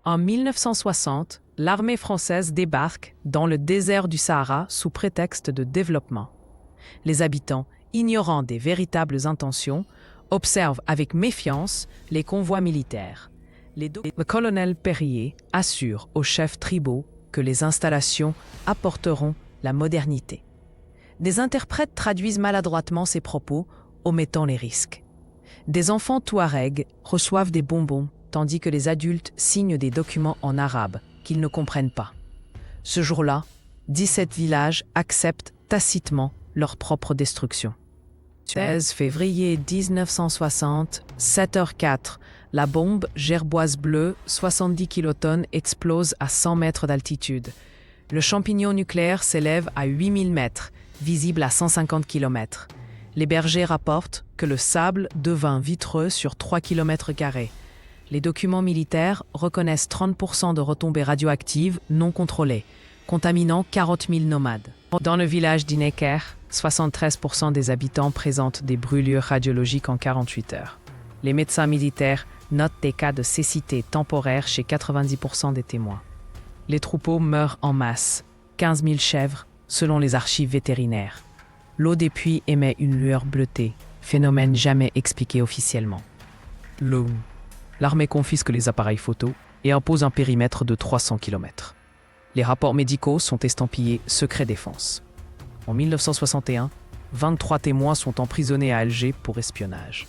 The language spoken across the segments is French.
En 1960, l'armée française débarque dans le désert du Sahara sous prétexte de développement. Les habitants, ignorant des véritables intentions, observent avec méfiance les convois militaires. Le colonel Périer assure aux chefs tribaux que les installations apporteront la modernité. Des interprètes traduisent maladroitement ces propos, omettant les risques. Des enfants touaregs reçoivent des bonbons, tandis que les adultes signent des documents en arabe qu'ils ne comprennent pas. Ce jour-là, 17 villages acceptent tacitement leur propre destruction. 16 février 1960, 7h04, la bombe gerboise bleue, 70 kilotonnes, explose à 100 mètres d'altitude. Le champignon nucléaire s'élève à 8000 mètres, visible à 150 km. Les bergers rapportent que le sable devint vitreux sur 3 km². Les documents militaires reconnaissent 30% de retombées radioactives non contrôlées, contaminant 40 000 nomades. Dans le village d'Ineker, 73% des habitants présentent des brûlures radiologiques en 48 heures. Les médecins militaires notent des cas de cécité temporaire chez 90% des témoins. Les troupeaux meurent en masse, 15 000 chèvres, selon les archives vétérinaires. L'eau des puits émet une lueur bleutée, phénomène jamais expliqué officiellement. L'armée confisque les appareils photo et impose un périmètre de 300 km. Les rapports médicaux sont estampillés « Secret défense ». En 1961, 23 témoins sont emprisonnés à Alger pour espionnage.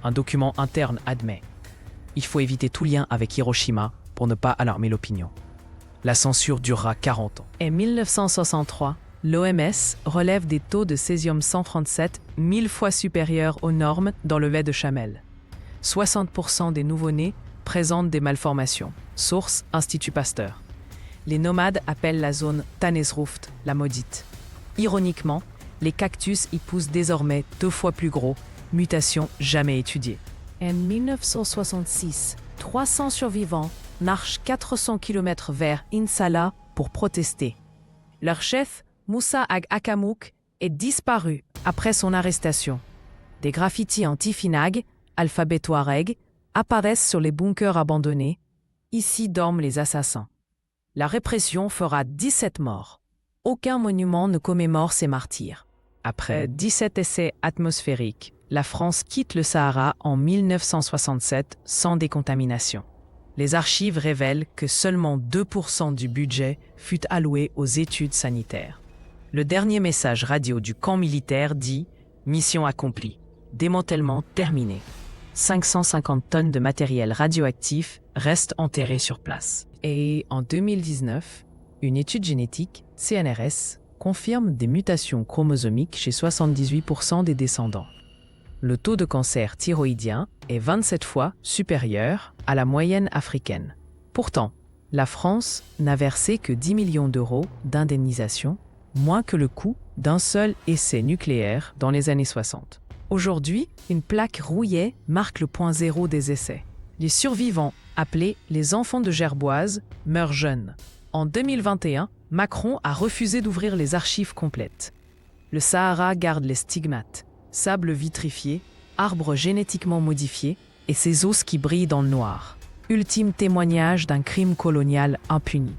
Un document interne admet « Il faut éviter tout lien avec Hiroshima pour ne pas alarmer l'opinion ». La censure durera 40 ans. En 1963, l'OMS relève des taux de césium-137 1000 fois supérieurs aux normes dans le lait de chamelle. 60% des nouveau-nés présentent des malformations. Source Institut Pasteur. Les nomades appellent la zone Tanesruft, la maudite. Ironiquement, les cactus y poussent désormais 2 fois plus gros, mutation jamais étudiée. En 1966, 300 survivants marchent 400 km vers Insala pour protester. Leur chef, Moussa Ag Akamouk, est disparu après son arrestation. Des graffitis anti-Finag, alphabet touareg, apparaissent sur les bunkers abandonnés. Ici dorment les assassins. La répression fera 17 morts. Aucun monument ne commémore ces martyrs. Après 17 essais atmosphériques, la France quitte le Sahara en 1967 sans décontamination. Les archives révèlent que seulement 2% du budget fut alloué aux études sanitaires. Le dernier message radio du camp militaire dit « Mission accomplie, démantèlement terminé ». 550 tonnes de matériel radioactif restent enterrées sur place. Et en 2019, une étude génétique, CNRS, confirme des mutations chromosomiques chez 78% des descendants. Le taux de cancer thyroïdien est 27 fois supérieur à la moyenne africaine. Pourtant, la France n'a versé que 10 millions d'euros d'indemnisation, moins que le coût d'un seul essai nucléaire dans les années 60. Aujourd'hui, une plaque rouillée marque le point zéro des essais. Les survivants, appelés les enfants de Gerboise, meurent jeunes. En 2021, Macron a refusé d'ouvrir les archives complètes. Le Sahara garde les stigmates, sable vitrifié, arbres génétiquement modifiés et ses os qui brillent dans le noir. Ultime témoignage d'un crime colonial impuni.